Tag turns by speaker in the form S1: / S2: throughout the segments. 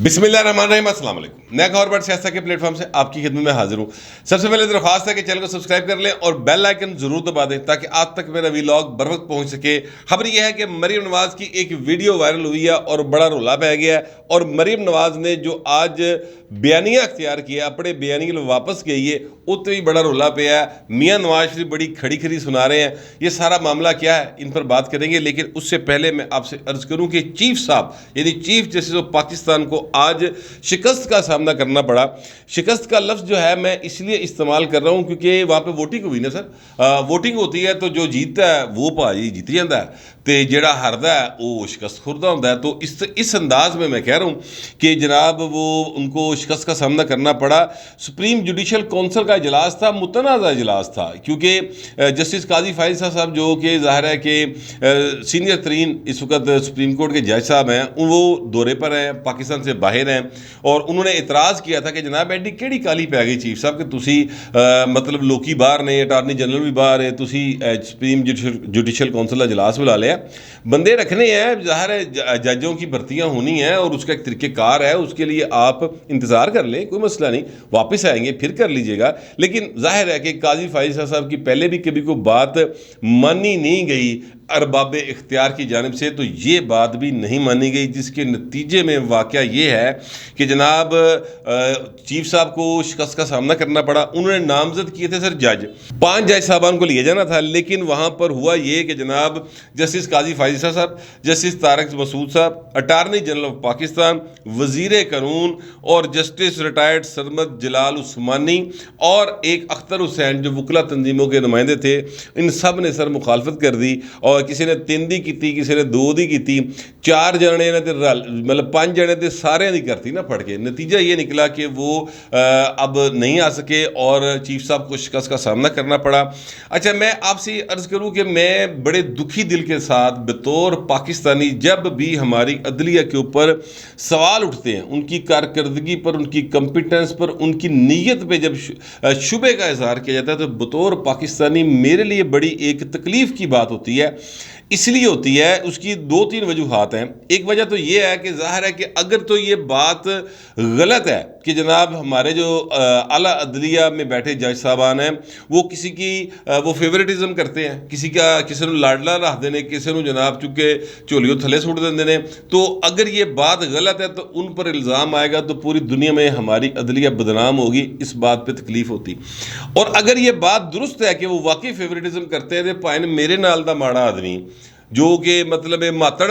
S1: बिस्मिल्लाहिर्रहमानिर्रहीम, अस्सलाम वालेकुम। नया खबर सियासत के प्लेटफॉर्म से आपकी खिदमत में हाजिर हूँ। सबसे पहले दरख्वास्त है कि चैनल को सब्सक्राइब कर लें और बेल आइकन जरूर दबा दें ताकि आप तक मेरा वीलॉग बर वक्त पहुँच सके। खबर यह है कि मरीम नवाज की एक वीडियो वायरल हुई है और बड़ा रोला पै गया है। और मरीम नवाज ने जो आज बयानिया अख्तियार किया, अपने बयानिया वापस गई है, उत्ते भी बड़ा रोला पिया है। मियाँ नवाज शरीफ बड़ी खड़ी खड़ी सुना रहे हैं। ये सारा मामला क्या है, इन पर बात करेंगे। लेकिन उससे पहले मैं आपसे अर्ज करूँ कि चीफ साहब यानी चीफ जस्टिस ऑफ पाकिस्तान को आज शिकस्त का सामना करना पड़ा। शिकस्त का लफ्ज़ जो है मैं इसलिए इस्तेमाल कर रहा हूँ क्योंकि वहाँ पे वोटिंग हुई ना सर। वोटिंग होती है तो जो जीतता है वो भाजी जीत जाता है, तो जड़ा हारदा है वो शिकस्त खुरदा होता है। तो इस अंदाज में मैं कह रहा हूँ कि जनाब वो उनको शिकस्त का सामना करना पड़ा। सुप्रीम जुडिशल कौंसिल का इजलास था, मुतनाज़ा इजलास था, क्योंकि जस्टिस काजी फायज़ साहब जो कि ज़ाहिर है कि सीनियर तरीन इस वक्त सुप्रीम कोर्ट के जज साहब हैं, वो दौरे पर हैं, पाकिस्तान से बाहर हैं। और उन्होंने इतराज़ किया था कि जनाब एडी केड़ी काली पै गई चीफ साहब कि तुसी मतलब लोकी बाहर ने, अटारनी जनरल भी बाहर है, तुसी सुप्रीम जुडिशल कौंसिल का इजलास बुला लिया। बंदे रखने हैं, ज़ाहिर है जजों की भर्तियां होनी है और उसका एक तरीक़ेकार है, उसके लिए आप इंतज़ार कर लें, कोई मसला नहीं, वापस आएंगे फिर कर लीजिएगा। लेकिन जाहिर है कि काजी फाइज़ साहब की पहले भी कभी कोई बात मानी नहीं गई अरबाब इख्तियार की जानिब से, तो ये बात भी नहीं मानी गई, जिसके नतीजे में वाक़या ये है कि जनाब चीफ साहब को शिकस्त का सामना करना पड़ा। उन्होंने नामजद किए थे सर जज, 5 जज साहबान को लिए जाना था, लेकिन वहाँ पर हुआ ये कि जनाब जस्टिस काजी फाइज़ साहब, जस्टिस तारिक मसूद साहब, अटारनी जनरल ऑफ पाकिस्तान, वज़ीर कानून और जस्टिस रिटायर्ड सरमद जलाल उस्मानी और एक अख्तर हुसैन जो वकला तंजीमों के नुमाइंदे थे, इन सब ने सर मुखालफत कर दी। और किसी ने 3 दी की, किसी ने 2 दी की, 4 जने ने मतलब 5 जने थे सारे दी करती ना फट के। नतीजा ये निकला कि वो अब नहीं आ सके और चीफ साहब को शिकस्त का सामना करना पड़ा। अच्छा, मैं आपसे अर्ज़ करूं कि मैं बड़े दुखी दिल के साथ बतौर पाकिस्तानी, जब भी हमारी अदलिया के ऊपर सवाल उठते हैं, उनकी कारकर्दगी पर, उनकी कम्पिटेंस पर, उनकी नीयत पर जब शुबे का इजहार किया जाता है, तो बतौर पाकिस्तानी मेरे लिए बड़ी एक तकलीफ़ की बात होती है। इसलिए होती है, उसकी 2-3 वजूहात हैं। एक वजह तो ये है कि ज़ाहिर है कि अगर तो ये बात गलत है कि जनाब हमारे जो आला अदलिया में बैठे जज साहबान हैं वो किसी की वो फेवरेटिज्म करते हैं, किसी को लाडला रख देने, किसी को जनाब चुके झोलियों थले सुट देने, तो अगर ये बात गलत है तो उन पर इल्ज़ाम आएगा तो पूरी दुनिया में हमारी अदलिया बदनाम होगी। इस बात पर तकलीफ होती। और अगर ये बात दुरुस्त है कि वो वाकई फेवरेटिज्म करते हैं, तो भाई मेरे नाल दा माड़ा आदमी जो कि मतलब मातड़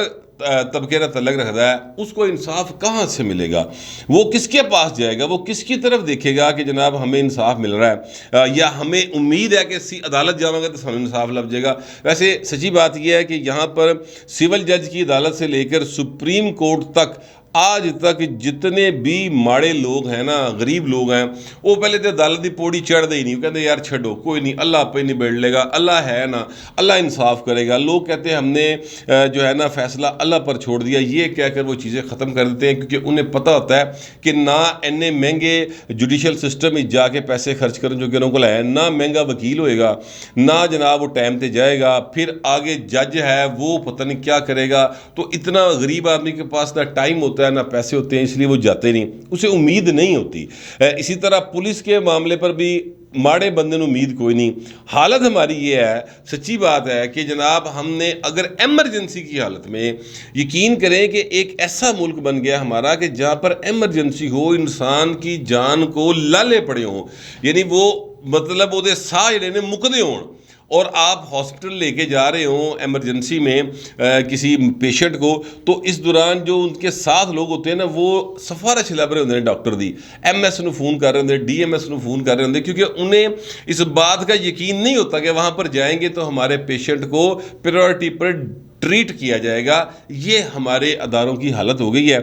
S1: तबके का तलक रखता है, उसको इंसाफ कहाँ से मिलेगा? वो किसके पास जाएगा? वो किसकी तरफ देखेगा कि जनाब हमें इंसाफ मिल रहा है, या हमें उम्मीद है कि अदालत जाओगे तो हमें इंसाफ लग जाएगा? वैसे सच्ची बात यह है कि यहाँ पर सिविल जज की अदालत से लेकर सुप्रीम कोर्ट तक आज तक जितने भी माड़े लोग हैं ना, गरीब लोग हैं, वो पहले तो अदालत की पौड़ी चढ़ते ही नहीं, कहते यार छो कोई नहीं, अल्लाह पे नहीं बैठ लेगा, अल्लाह है ना, अल्लाह इंसाफ करेगा। लोग कहते हैं हमने जो है ना फैसला अल्लाह पर छोड़ दिया, ये कहकर वो चीज़ें ख़त्म कर देते हैं, क्योंकि उन्हें पता होता है कि ना इन्ने महंगे जुडिशल सिस्टम में जाके पैसे खर्च करने जो कि उनको है, ना महंगा वकील होएगा, ना जनाब वो टाइम पर जाएगा, फिर आगे जज है वो पता नहीं क्या करेगा। तो इतना गरीब आदमी के पास ना टाइम होता है ना पैसे होते हैं, इसलिए वो जाते नहीं, उसे उम्मीद नहीं होती। इसी तरह पुलिस के मामले पर भी माड़े बंदे ਨੂੰ उम्मीद कोई नहीं। हालत हमारी ये है, सच्ची बात है कि जनाब हमने अगर एमरजेंसी की हालत में, यकीन करें कि एक ऐसा मुल्क बन गया हमारा कि जहाँ पर एमरजेंसी हो, इंसान की जान को लाले पड़े हों, यानी वो मतलब वो साह जड़े ने मुकदे हों, और आप हॉस्पिटल लेके जा रहे हो एमरजेंसी में किसी पेशेंट को, तो इस दौरान जो उनके साथ लोग होते हैं ना, वो सिफारिश लभ रहे होंगे डॉक्टर की, MS ਨੂੰ फ़ोन कर रहे होंगे, DMS ਨੂੰ फ़ोन कर रहे होंगे, क्योंकि उन्हें इस बात का यकीन नहीं होता कि वहाँ पर जाएंगे तो हमारे पेशेंट को प्रायोरिटी पर ट्रीट किया जाएगा। ये हमारे अदारों की हालत हो गई है।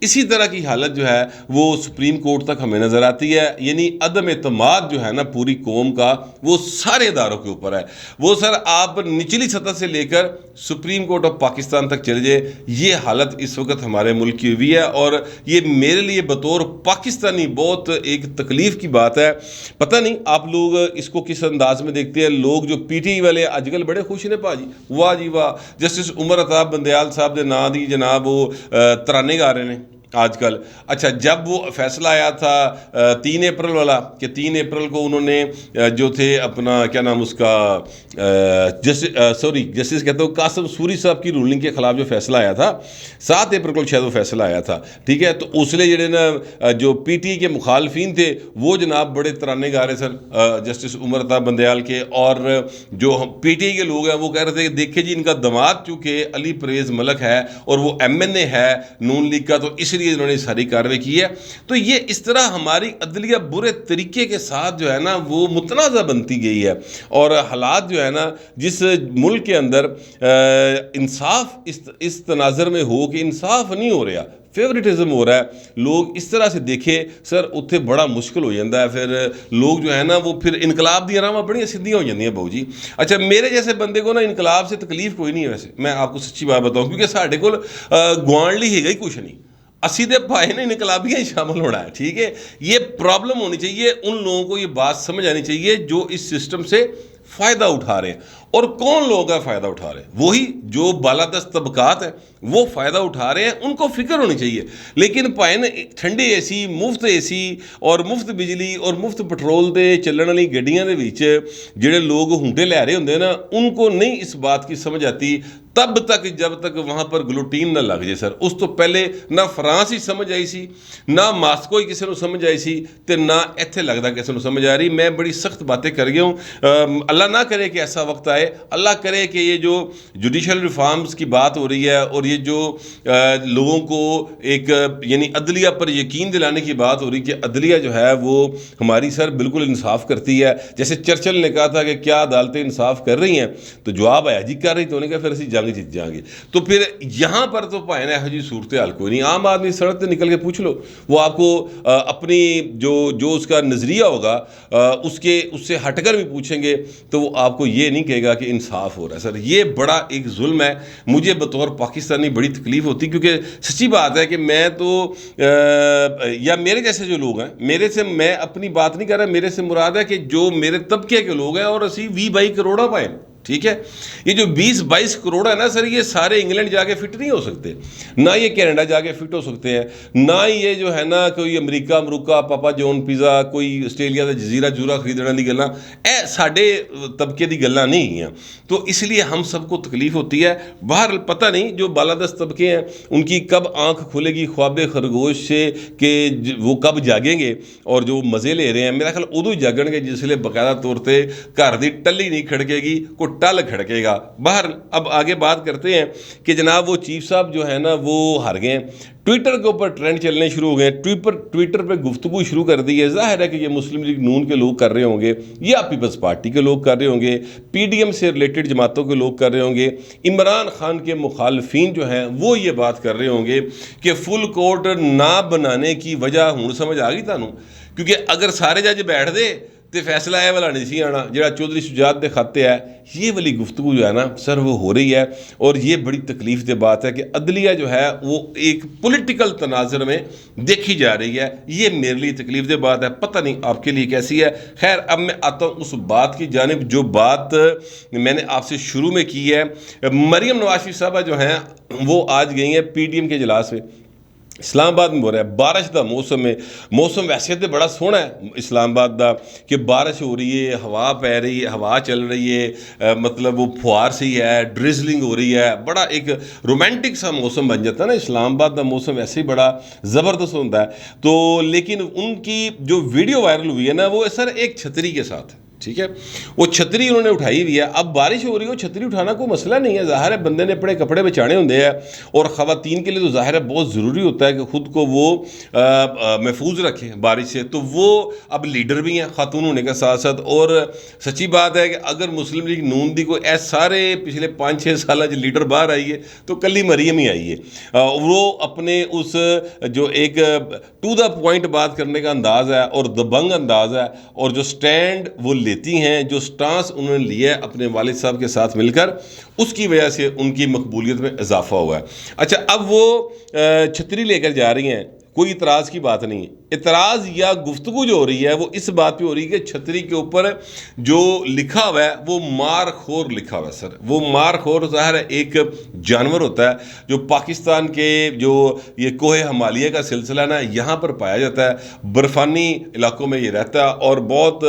S1: इसी तरह की हालत जो है वो सुप्रीम कोर्ट तक हमें नज़र आती है, यानी अदम एतमाद जो है ना पूरी कौम का, वो सारे अदारों के ऊपर है। वो सर आप निचली सतह से लेकर सुप्रीम कोर्ट ऑफ पाकिस्तान तक चले जाए, ये हालत इस वक्त हमारे मुल्क की हुई है, और ये मेरे लिए बतौर पाकिस्तानी बहुत एक तकलीफ़ की बात है। पता नहीं आप लोग इसको किस अंदाज में देखते हैं। लोग जो PTI वाले आजकल बड़े खुश ने भाजी, वाह जी वाह, जस्टिस उमर अताब बंदयाल साहब के नाम की जनाब वो तराने गा रहे हैं, आजकल। अच्छा, जब वो फैसला आया था 3 अप्रैल वाला कि 3 अप्रैल को उन्होंने जो थे अपना क्या नाम उसका जस्टिस कहते हो कासिम सूरी साहब की रूलिंग के खिलाफ जो फैसला आया था 7 अप्रैल को शायद वो फैसला आया था, ठीक है। तो उसने जेडे ना जो पीटी के मुखालफिन थे वो जनाब बड़े तराने गा रहे सर जस्टिस उमर अता बंदयाल के, और जो पीटी के लोग हैं वो कह रहे थे कि देखिए जी इनका दमाद चूँकि अली परवेज़ मलक है और वो MNA है नून लीग का, तो इसलिए इन्होंने सारी कार्रवाई की है। तो ये इस तरह हमारी अदलिया बुरे तरीके के साथ जो है ना वो मुतनाज़ा बनती गई है, और हालात जो है ना जिस मुल्क के अंदर इंसाफ इस तनाज़र में हो कि इंसाफ नहीं हो रहा, फेवरेटिज्म हो रहा है, लोग इस तरह से देखे सर उत्थे बड़ा मुश्किल हो जाता है। फिर लोग जो है ना वो फिर इनकलाब दी रावां बड़ियां सीधियां हो जाती हैं बहू जी। अच्छा, मेरे जैसे बंदे को ना इनकलाब से तकलीफ कोई नहीं है, वैसे मैं आपको सच्ची बात बताऊं, क्योंकि साढ़े को गुआंढली है ही कुछ नहीं, असी दे भाई ने इनकलाबियाँ ही शामिल होना है, ठीक है। ये प्रॉब्लम होनी चाहिए, उन लोगों को ये बात समझ आनी चाहिए जो इस सिस्टम से फ़ायदा उठा रहे हैं। और कौन लोग हैं फ़ायदा उठा रहे हैं? वही जो बालादस्त तबकात हैं वो फ़ायदा उठा रहे हैं, उनको फिक्र होनी चाहिए। लेकिन भाई ने ठंडे AC, मुफ्त AC और मुफ्त बिजली और मुफ्त पेट्रोल दे चलने वाली गड्डियां दे विच जेडे लोग हुंटे लै रहे होंगे ना, उनको नहीं इस बात की समझ आती तब तक जब तक वहाँ पर ग्लूटीन ना लग जाए सर। उस तो पहले ना फ्रांस ही समझ आई सी, ना मास्को ही किसी को समझ आई सी, ते ना इत्थे लगता किसी को समझ आ रही। मैं बड़ी सख्त बातें कर गया हूँ, अल्लाह ना करे कि ऐसा वक्त आए, अल्लाह करे कि ये जो जुडिशल रिफॉर्म्स की बात हो रही है और ये जो लोगों को एक यानी अदलिया पर यकीन दिलाने की बात हो रही कि अदलिया जो है वो हमारी सर बिल्कुल इंसाफ करती है, जैसे चर्चिल ने कहा था कि क्या अदालतें इंसाफ कर रही हैं, तो जवाब आया जी कर रही, तो उन्होंने कहा फिर असी जीत जाएंगे। तो फिर यहाँ पर तो भाई ना यह सूरत हाल कोई नहीं, आम आदमी सड़क से निकल के पूछ लो, वो आपको अपनी जो उसका नज़रिया होगा उससे हटकर भी पूछेंगे तो वो आपको ये नहीं कहेगा कि इंसाफ हो रहा है। सर ये बड़ा एक जुल्म है, मुझे बतौर पाकिस्तानी बड़ी तकलीफ होती, क्योंकि सच्ची बात है कि मैं तो या मेरे जैसे जो लोग हैं, मेरे से मैं अपनी बात नहीं कर रहा, मेरे से मुराद है कि जो मेरे तबके के लोग हैं और असी 20-22 करोड़ पाए, ठीक है। ये जो 20-22 करोड़ है ना सर, ये सारे इंग्लैंड जाके फिट नहीं हो सकते, ना ये कनाडा जाके फिट हो सकते हैं, ना ये जो है ना कोई अमरीका पापा जॉन पिज़्ज़ा कोई आस्ट्रेलिया का जजीरा जूरा खरीदने की गल्लां ए साडे तबके की गल्लां नहीं हैं। तो इसलिए हम सबको तकलीफ होती है। बाहर पता नहीं जो बालादस्त तबके हैं उनकी कब आंख खुलेगी ख्वाब खरगोश से कि वो कब जागेंगे, और जो मज़े ले रहे हैं मेरा ख्याल उदों ही जागणगे जिसले बाकायदा तौर पर घर की टल्ली नहीं खड़केगी, टल खड़केगा। बाहर अब आगे बात करते हैं कि जनाब वो चीफ साहब जो है ना वो हार गए हैं, ट्विटर के ऊपर ट्रेंड चलने शुरू हो गए, ट्विटर पे गुफ्तगू शुरू कर दी है। जाहिर है कि ये मुस्लिम लीग नून के लोग कर रहे होंगे या पीपल्स पार्टी के लोग कर रहे होंगे, PDM से रिलेटेड जमातों के लोग कर रहे होंगे, इमरान खान के मुखालफिन जो हैं वो ये बात कर रहे होंगे कि फुल कोर्ट ना बनाने की वजह हुण समझ आ गई तुहानूं, क्योंकि अगर सारे जज बैठ दे तो फैसला यह वाला नहीं सी आना जो चौधरी शुजात के खाते है। ये वाली गुफ्तगू जो है ना सर वो हो रही है, और ये बड़ी तकलीफ की बात है कि अदलिया जो है वो एक पॉलिटिकल तनाजर में देखी जा रही है। ये मेरे लिए तकलीफ की बात है, पता नहीं आपके लिए कैसी है। खैर अब मैं आता हूँ उस बात की जानिब जो बात मैंने आपसे शुरू में की है। मरियम नवाज साहबा जो हैं वो आज गई हैं PDM के इजलास में, इस्लामाबाद में हो रहा है, बारिश का मौसम है। मौसम वैसे तो बड़ा सोहना है इस्लामाबाद का कि बारिश हो रही है, हवा पै रही है, हवा चल रही है, मतलब वो फुहार सी है, ड्रिजलिंग हो रही है, बड़ा एक रोमांटिक सा मौसम बन जाता है ना। इस्लामाबाद का मौसम वैसे ही बड़ा ज़बरदस्त होता है। तो लेकिन उनकी जो वीडियो वायरल हुई है ना वो सर एक छतरी के साथ है, ठीक है। वो छतरी उन्होंने उठाई हुई है, अब बारिश हो रही हो छतरी उठाना कोई मसला नहीं है, ज़ाहिर है बंदे ने अपने कपड़े बचाने होंगे हैं, और ख़वातीन के लिए तो ज़ाहिर है बहुत ज़रूरी होता है कि ख़ुद को वो महफूज रखें बारिश से। तो वो अब लीडर भी हैं ख़ातून होने के साथ साथ, और सच्ची बात है कि अगर मुस्लिम लीग नून दी कोई सारे पिछले 5-6 साल जो लीडर बाहर आई है तो कली मरियम ही आई है। वो अपने उस जो एक टू द पॉइंट बात करने का अंदाज़ है और दबंग अंदाज़ है, और जो स्टैंड वो लेती हैं, जो स्टांस उन्होंने लिया है अपने वालिद साहब के साथ मिलकर, उसकी वजह से उनकी मकबूलियत में इजाफा हुआ है। अच्छा अब वो छतरी लेकर जा रही हैं, कोई इतराज़ की बात नहीं है। इतराज़ या गुफ्तगू जो हो रही है वो इस बात पे हो रही है कि छतरी के ऊपर जो लिखा हुआ है वो मारखोर लिखा हुआ है सर। वो मारखोर ज़ाहिर है एक जानवर होता है जो पाकिस्तान के जो ये कोहे हिमालय का सिलसिला ना यहाँ पर पाया जाता है, बर्फ़ानी इलाकों में ये रहता है और बहुत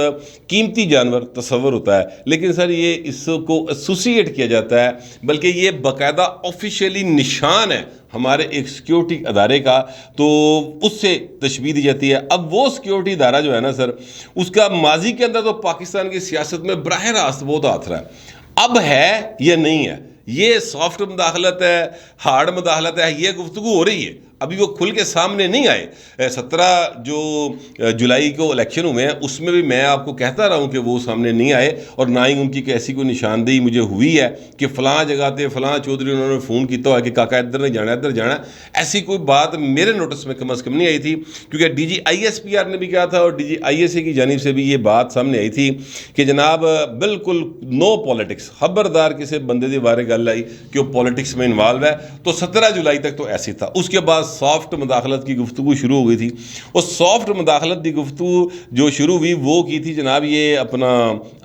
S1: कीमती जानवर तस्वर होता है। लेकिन सर ये इसको एसोसिएट किया जाता है, बल्कि ये बाकायदा ऑफिशियली निशान है हमारे एक सिक्योरिटी अदारे का, तो उससे तशबीह दी जाती है। अब वो सिक्योरिटी अदारा जो है ना सर, उसका माजी के अंदर तो पाकिस्तान की सियासत में बराह रास्त बहुत हाथ रहा है। अब है या नहीं है, ये सॉफ्ट मुदाखलत है, हार्ड मुदाखलत है, ये गुफ्तगू हो रही है, अभी वो खुल के सामने नहीं आए। 17 जो जुलाई को इलेक्शन हुए हैं उसमें भी मैं आपको कहता रहा हूँ कि वो सामने नहीं आए, और ना ही उनकी ऐसी कोई निशानदेही मुझे हुई है कि फ़लाँ जगह पे फ़लाँ चौधरी उन्होंने फ़ोन किया है कि काका इधर नहीं जाना इधर जाना। ऐसी कोई बात मेरे नोटिस में कम अज़ कम नहीं आई थी, क्योंकि DGISPR ने भी कहा था और DGISA की जानिब से भी ये बात सामने आई थी कि जनाब बिल्कुल नो पॉलिटिक्स, खबरदार किसी बंदे के बारे गल आई कि वो पॉलिटिक्स में इन्वॉल्व है। तो 17 जुलाई तक तो ऐसी था। उसके बाद सॉफ्ट मुदाखलत की गुफ्तगू शुरू हो गई थी। और सॉफ्ट मुदाखलत की गुफ्तगू जो शुरू हुई वो की थी जनाब ये अपना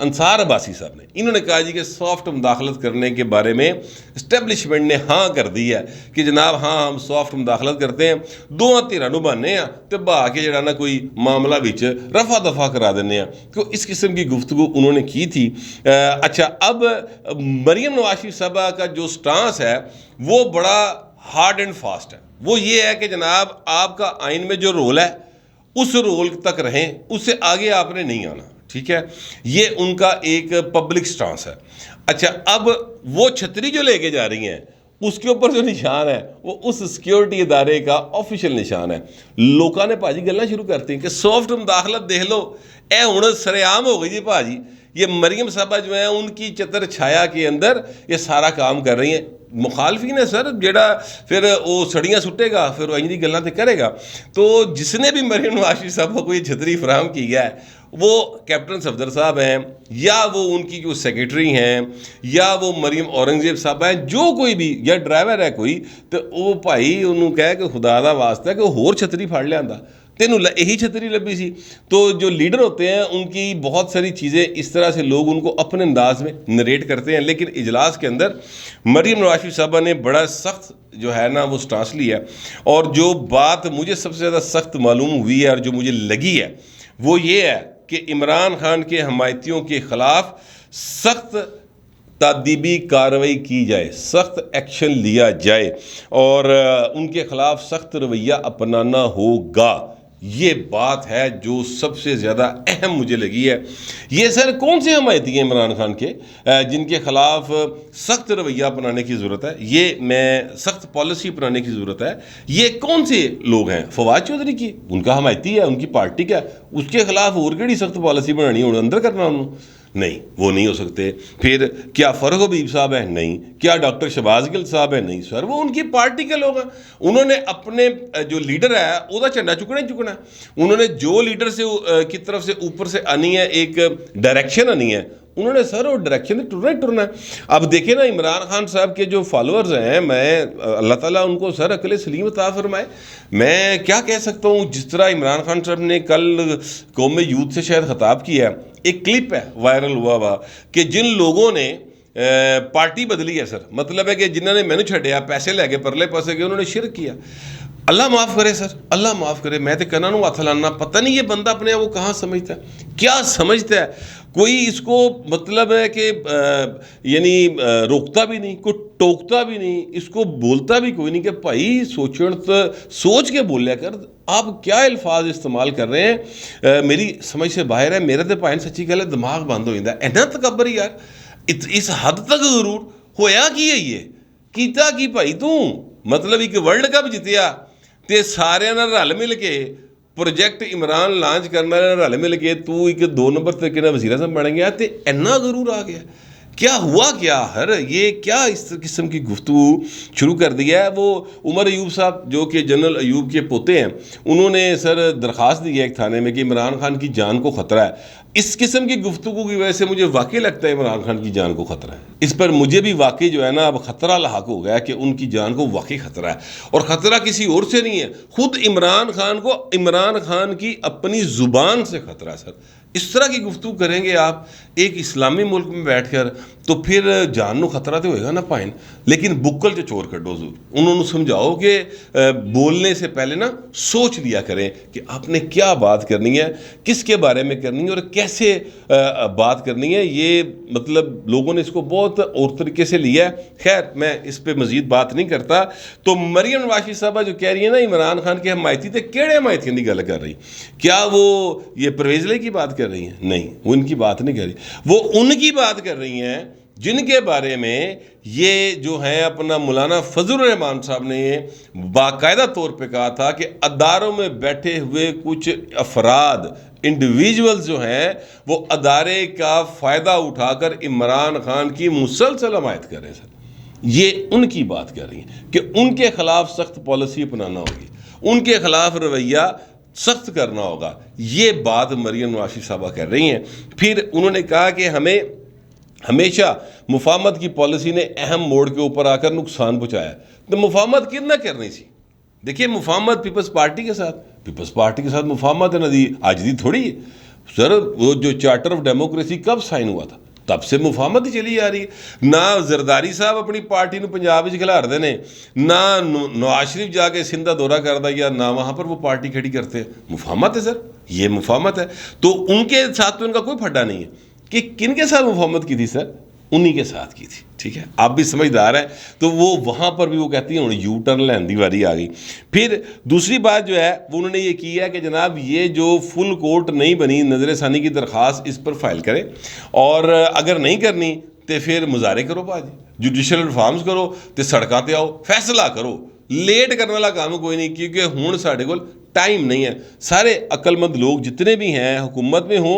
S1: अंसार अब्बासी साहब ने। इन्होंने कहा जी कि सॉफ्ट मुदाखलत करने के बारे में इस्टेब्लिशमेंट ने हाँ कर दी है कि जनाब हाँ हम सॉफ्ट मुदाखलत करते हैं, दो धिरां नूं बहाने आ ते बहा के जड़ा ना कोई मामला विच रफा दफा करा देने। तो इस किस्म की गुफ्तगू उन्होंने की थी। अच्छा, अब मरियम नवाज शरीफ साहबा का जो स्टांस है वो बड़ा हार्ड एंड फास्ट है। वो ये है कि जनाब आपका आइन में जो रोल है उस रोल तक रहें, उससे आगे आपने नहीं आना, ठीक है। ये उनका एक पब्लिक स्टांस है। अच्छा, अब वो छतरी जो लेके जा रही हैं उसके ऊपर जो निशान है वो उस सिक्योरिटी इदारे का ऑफिशियल निशान है। लोगों ने भाजी गल्लां शुरू करती हैं कि सॉफ्ट मुदाखलत देख लो, ए हुण सरेआम हो गई जी भाजी, ये मरियम साहबा जो है उनकी चतर छाया के अंदर ये सारा काम कर रही हैं। मुखालफीन है सर जेड़ा फिर वो सड़ियाँ सुटेगा, फिर वो इंजी गल्लां तो करेगा। तो जिसने भी मरियम नवाज शरीफ साहबा को ये छतरी फराहम की है वो कैप्टन सफदर साहब हैं, या वो उनकी जो सेक्रेटरी हैं, या वो मरियम औरंगजेब साहब हैं, जो कोई भी, या ड्राइवर है कोई, तो वो भाई उन्होंने कह कि खुदा दा वास्ता है कि होर छतरी फड़ लिया तेनू यही छतरी लभी सी। तो जो लीडर होते हैं उनकी बहुत सारी चीज़ें इस तरह से लोग उनको अपने अंदाज में नरेट करते हैं। लेकिन इजलास के अंदर मरियम नवाज शरीफ साहबा ने बड़ा सख्त जो है ना वो स्टांस लिया, और जो बात मुझे सबसे ज़्यादा सख्त मालूम हुई है और जो मुझे लगी है वो ये है कि इमरान खान के हमायतियों के ख़िलाफ़ सख्त तादीबी कार्रवाई की जाए, सख्त एक्शन लिया जाए और उनके ख़िलाफ़ सख्त रवैया अपनाना होगा। ये बात है जो सबसे ज़्यादा अहम मुझे लगी है। ये सर कौन से हमायती हैं इमरान खान के जिनके ख़िलाफ़ सख्त रवैया अपनाने की ज़रूरत है, ये मैं सख्त पॉलिसी अपनाने की ज़रूरत है, ये कौन से लोग हैं? फवाद चौधरी की, उनका हमायती है, उनकी पार्टी का, उसके ख़िलाफ़ और केड़ी सख्त पॉलिसी बनानी है, अंदर करना उन्होंने? नहीं, वो नहीं हो सकते। फिर क्या फ़रग हबीब साहब है? नहीं। क्या डॉक्टर शहबाज गिल साहब है? नहीं सर, वो उनकी पार्टी के लोग हैं। उन्होंने अपने जो लीडर है उसका झंडा चुकना ही चुकना है। उन्होंने जो लीडर से की तरफ से ऊपर से आनी है, एक डायरेक्शन आनी है, उन्होंने सर वो डायरेक्शन टुरना ही टुरना है। अब देखिए ना इमरान खान साहब के जो फॉलोअर्स हैं, मैं अल्लाह ताला उनको सर अकल सलीम अता फरमाए। मैं क्या कह सकता हूँ, जिस तरह इमरान खान साहब ने कल कौम यूथ से शायद खिताब किया, एक क्लिप है वायरल हुआ कि जिन लोगों ने पार्टी बदली है सर, मतलब है कि जिन्होंने मैनू छड्या पैसे लैके परले पासे गए, उन्होंने शिरक किया। अल्लाह माफ़ करे सर, अल्लाह माफ़ करे। मैं तो कन्ना नूं हत्थ लाना, पता नहीं ये बंदा अपने आप को कहाँ समझता है, क्या समझता है। कोई इसको मतलब है कि यानी रोकता भी नहीं, कोई टोकता भी नहीं, इसको बोलता भी कोई नहीं कि भाई सोच के बोलिया कर, आप क्या अल्फाज इस्तेमाल कर रहे हैं, मेरी समझ से बाहर है। मेरा तो भाई सच्ची गल है दिमाग बंद हो जाता है। इन्ना तकबर यार, इस हद तक जरूर होया की है, ये कीता की भाई तू, मतलब एक वर्ल्ड कप जितया ते सारे रल मिल के प्रोजेक्ट इमरान लॉन्च करना रल मिल के तू एक 2 नंबर तरीके वजीर आज़म बन गया, तो इन्ना जरूर आ गया क्या हुआ क्या हर ये क्या इस किस्म की गुफ्तगू शुरू कर दिया है। वो उमर अयूब साहब जो कि जनरल अयूब के पोते हैं, उन्होंने सर दरख्वास्त दी है एक थाने में कि इमरान खान की जान को ख़तरा है। इस किस्म की गुफ्तगू की वजह से मुझे वाकई लगता है इमरान खान की जान को ख़तरा है। इस पर मुझे भी वाकई जो है ना अब ख़तरा लाक हो गया कि उनकी जान को वाकई ख़तरा है, और ख़तरा किसी और से नहीं है, खुद इमरान खान को इमरान खान की अपनी ज़ुबान से ख़तरा है। सर इस तरह की गुफ्तगू करेंगे आप एक इस्लामी मुल्क में बैठ कर, तो फिर जान को खतरा तो होएगा ना पाइन। लेकिन बुक्कल जो चोर कड्डो उन्होंने समझाओ कि बोलने से पहले ना सोच लिया करें कि आपने क्या बात करनी है, किसके बारे में करनी है और कैसे बात करनी है। ये मतलब लोगों ने इसको बहुत और तरीके से लिया है। खैर मैं इस पर मजीद बात नहीं करता। तो मरियम नवाज साहबा जो कह रही है ना इमरान खान के हमायती थे, केड़े हमायतियों की गल कर रही, क्या वो ये परवेज़ लाई की बात कर रही हैं? नहीं, वो इनकी बात नहीं कर रही, वो उनकी बात कर रही हैं जिनके बारे में ये जो है अपना मौलाना फजल रहमान साहब ने बाकायदा तौर पे कहा था कि अदारों में बैठे हुए कुछ अफराद इंडिविजुअल्स जो हैं वो अदारे का फ़ायदा उठाकर इमरान खान की मुसलसल हमायत कर रहे हैं। सर ये उनकी बात कर रही हैं कि उनके खिलाफ सख्त पॉलिसी अपनाना होगी, उनके खिलाफ रवैया सख्त करना होगा। ये बात मरियम नवाज साहबा कर रही हैं। फिर उन्होंने कहा कि हमें हमेशा मुफाहमत की पॉलिसी ने अहम मोड़ के ऊपर आकर नुकसान पहुंचाया। तो मुफाहमत कितना करनी थी? देखिए मुफाहमत पीपल्स पार्टी के साथ मुफाहमत है ना दी आज दी थोड़ी है सर। वो जो चार्टर ऑफ डेमोक्रेसी कब साइन हुआ था, तब से मुफाहमत ही चली आ रही है। ना जरदारी साहब अपनी पार्टी को पंजाब खिलारते हैं, ना नवाज शरीफ जाके सिंध का दौरा करता या ना वहाँ पर वो पार्टी खड़ी करते हैं। मुफाहमत है सर, ये मुफाहमत है। तो उनके साथ तो उनका कोई फड्डा नहीं है कि किन के साथ मुफाहमत की थी सर, उन्हीं के साथ की थी। ठीक है, आप भी समझदार हैं। तो वो वहाँ पर भी वो कहती हैं यू टर्न लेने की बारी आ गई। फिर दूसरी बात जो है वो उन्होंने ये की है कि जनाब ये जो फुल कोर्ट नहीं बनी, नज़रसानी की दरख्वास्त इस पर फाइल करें, और अगर नहीं करनी तो फिर मुजाहरे करो, भाजी जुडिशल रिफॉर्म्स करो, तो सड़कों पर आओ, फैसला करो। लेट करने वाला काम कोई नहीं, क्योंकि हुण साढ़े कोल टाइम नहीं है। सारे अक्लमंद लोग जितने भी हैं हुकूमत में हो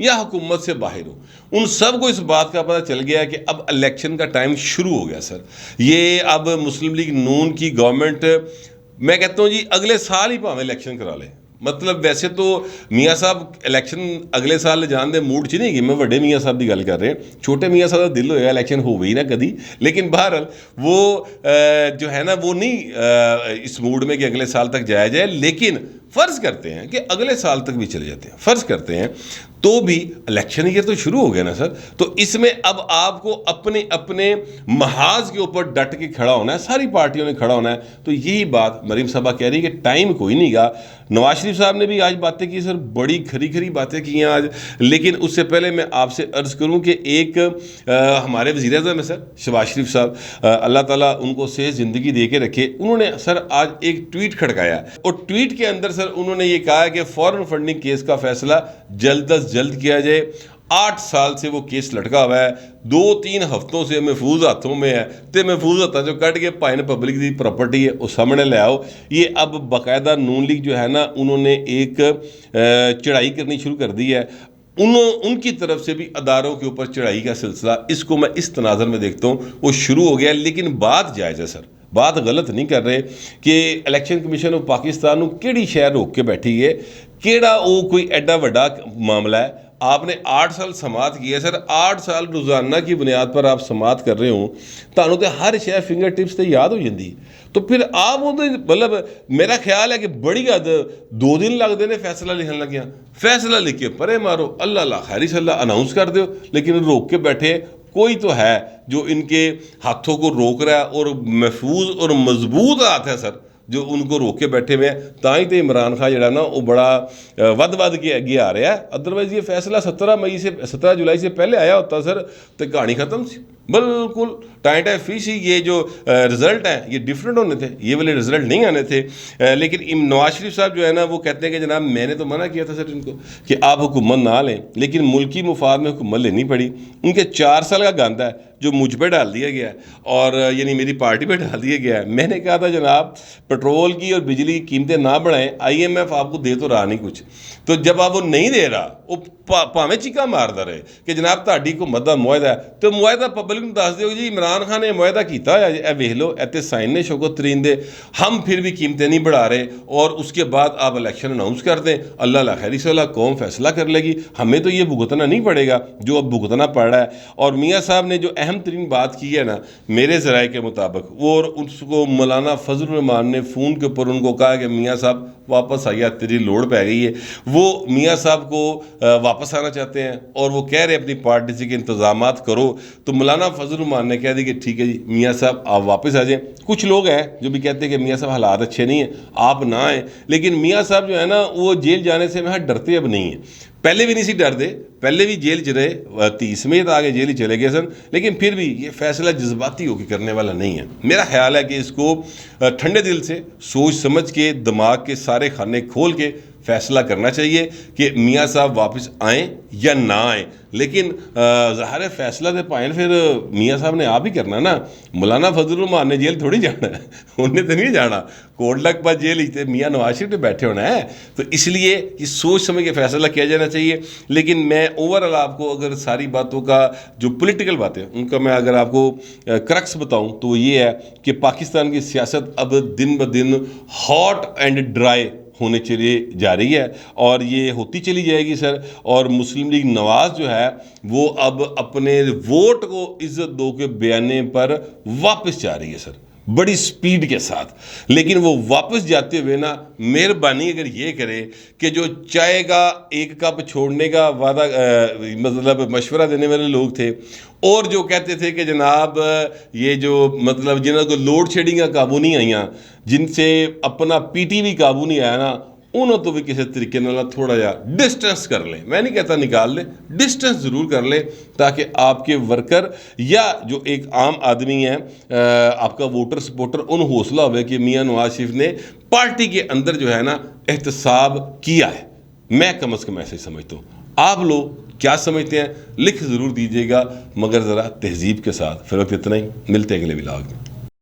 S1: या हुकूमत से बाहर हो, उन सब को इस बात का पता चल गया कि अब इलेक्शन का टाइम शुरू हो गया। सर ये अब मुस्लिम लीग नून की गवर्नमेंट, मैं कहता हूँ जी अगले साल ही भावें इलेक्शन करा ले। मतलब वैसे तो मियाँ साहब इलेक्शन अगले साल जान दे मूड च नहीं गए, मैं बड़े मियाँ साहब की गल कर रहे हैं, छोटे मियाँ साहब का दिल होएगा इलेक्शन हो ही ना कभी। लेकिन बहरहाल वो जो है ना वो नहीं इस मूड में कि अगले साल तक जाया जाए। लेकिन फ़र्ज़ करते हैं कि अगले साल तक भी चले जाते हैं, फ़र्ज़ करते हैं तो भी इलेक्शन ईयर तो शुरू हो गया ना सर। तो इसमें अब आपको अपने अपने महाज के ऊपर डट के खड़ा होना है, सारी पार्टियों ने खड़ा होना है। तो यही बात मरीम साहबा कह रही है कि टाइम कोई नहीं गा। नवाज शरीफ साहब ने भी आज बातें की सर, बड़ी खरी खरी बातें की हैं आज। लेकिन उससे पहले मैं आपसे अर्ज़ करूं कि एक हमारे वज़ीर आज़म है सर शहबाज शरीफ साहब, अल्लाह ताला उनको सेहत ज़िंदगी दे के रखे, उन्होंने सर आज एक ट्वीट खड़काया, और ट्वीट के अंदर सर उन्होंने ये कहा कि फॉरेन फंडिंग केस का फैसला जल्द अज जल्द किया जाए। 8 साल से वो केस लटका हुआ है, 2-3 हफ्तों से महफूज हाथों में है, तो महफूज हाथों जो कट के पाइन पब्लिक की प्रॉपर्टी है वो सामने ले आओ। ये अब बाकायदा नून लीग जो है ना उन्होंने एक चढ़ाई करनी शुरू कर दी है, उनकी तरफ से भी अदारों के ऊपर चढ़ाई का सिलसिला, इसको मैं इस तनाज़र में देखता हूँ वो शुरू हो गया। लेकिन बात जायज़ है सर, बात गलत नहीं कर रहे कि इलेक्शन कमीशन ऑफ पाकिस्तान केड़ी शहर रोक के बैठी है, केड़ा वो कोई एडा वड्डा मामला है। आपने 8 साल समात किया सर, 8 साल रोज़ाना की बुनियाद पर आप समात कर रहे हो, तो हर शय फिंगर टिप्स से याद हो जाती। तो फिर आप वो मतलब मेरा ख्याल है कि बड़ी हद 2 दिन लगते हैं फैसला लिखने लगे, फैसला लिख के परे मारो, अल्लाह खैरी सल्ला अनाउंस कर दो। लेकिन रोक के बैठे कोई तो है जो इनके हाथों को रोक रहा है, और महफूज और मजबूत हाथ है सर जो उनको रोक के बैठे हुए हैं। ताई तो इमरान खान जड़ा ना वो बड़ा वध के अगे आ रहा है। अदरवाइज ये फैसला 17 जुलाई से पहले आया होता सर तो कहानी ख़त्म सी। बिल्कुल टाइट है फिश ही। ये जो रिज़ल्ट हैं ये डिफरेंट होने थे, ये वाले रिज़ल्ट नहीं आने थे। लेकिन नवाज शरीफ साहब जो है ना वो कहते हैं कि जनाब मैंने तो मना किया था सर इनको कि आप हुकूमत ना लें, लेकिन मुल्की मुफाद में हुकूमत लेनी पड़ी। उनके 4 साल का गंदा है जो मुझ पर डाल दिया गया है और यानी मेरी पार्टी पे डाल दिया गया है। मैंने कहा था जनाब पेट्रोल की और बिजली की कीमतें ना बढ़ाएं, IMF आपको दे तो रहा नहीं कुछ, तो जब आप वो नहीं दे रहा वो भावें चीका मारदा रहे कि जनाब ਤੁਹਾਡੀ हुकूमत का मुआहदा है, तो मुआहदा पब्लिक ਨੂੰ ਦੱਸ ਦਿਓ जी इमरान खान ने मुआहदा किया है, ए वेख लो इतने साइन ने शौकत तरीन दे, हम फिर भी कीमतें नहीं बढ़ा रहे और उसके बाद आप इलेक्शन अनाउंस कर दें, अल्लाह खैरी सला कौम फैसला कर लेगी, हमें तो ये भुगतना नहीं पड़ेगा जो अब भुगतना पड़ रहा है। और मियाँ साहब ने जो अहम तरीन बात की है ना मेरे ज़राए के मुताबिक, वो उसको मौलाना फजल रहमान ने फ़ोन के ऊपर उनको कहा कि मियाँ साहब वापस आइए तेरी लोड़ पै गई है। वो मियाँ साहब को वापस आना चाहते हैं और वो कह रहे अपनी पार्टी से कि इंतज़ामात करो, तो मौलाना फजल रहमान ने कह दी कि ठीक है जी मियाँ साहब आप वापस आ जाएं। कुछ लोग हैं जो भी कहते हैं कि मियाँ साहब हालात अच्छे नहीं हैं आप ना आएँ, लेकिन मियाँ साहब जो है ना वो जेल जाने से वहाँ डरते अब नहीं हैं, पहले भी नहीं सी डरते, पहले भी जेल च रहे 30 में आगे जेल ही चले गए सन, लेकिन फिर भी ये फैसला जज्बाती होकर करने वाला नहीं है। मेरा ख्याल है कि इसको ठंडे दिल से सोच समझ के दिमाग के सारे खाने खोल के फैसला करना चाहिए कि मियाँ साहब वापस आएँ या ना आएँ। लेकिन ज़ाहिर है फैसला तो पाएँ फिर मियाँ साहब ने आप ही करना ना, मौलाना फजल रहमान ने जेल थोड़ी जाना है, उन्हें तो नहीं जाना, कोटला पास जेल ही मियाँ नवाज शरीफ पे बैठे होना है। तो इसलिए ये सोच समझ के फैसला किया जाना चाहिए। लेकिन मैं ओवरऑल आपको अगर सारी बातों का जो पॉलिटिकल बातें उनका मैं अगर आपको क्रक्स बताऊं तो ये है कि पाकिस्तान की सियासत अब दिन ब दिन हॉट एंड ड्राई होने चली जा रही है और ये होती चली जाएगी सर। और मुस्लिम लीग नवाज़ जो है वो अब अपने वोट को इज्जत दो के बयाने पर वापस जा रही है सर बड़ी स्पीड के साथ। लेकिन वो वापस जाते हुए ना मेहरबानी अगर ये करे कि जो चाय का 1 कप छोड़ने का वादा मतलब मशवरा देने वाले लोग थे और जो कहते थे कि जनाब ये जो मतलब जिन्हों को लोड शेडिंग का काबू नहीं आईयां, जिनसे अपना PT भी काबू नहीं आया ना, उन्होंने तो भी किसी तरीके नाल थोड़ा जा डिस्टेंस कर लें। मैं नहीं कहता निकाल लें, डिस्टेंस ज़रूर कर लें ताकि आपके वर्कर या जो एक आम आदमी है आपका वोटर सपोर्टर उन हौसला हो कि मियाँ नवाज शरीफ ने पार्टी के अंदर जो है ना एहतसाब किया है। मैं कम अज़ कम ऐसे ही समझता हूँ। आप लोग क्या समझते हैं लिख ज़रूर दीजिएगा, मगर ज़रा तहजीब के साथ। फिर वक्त इतना ही, मिलते हैं अगले व्लॉग में।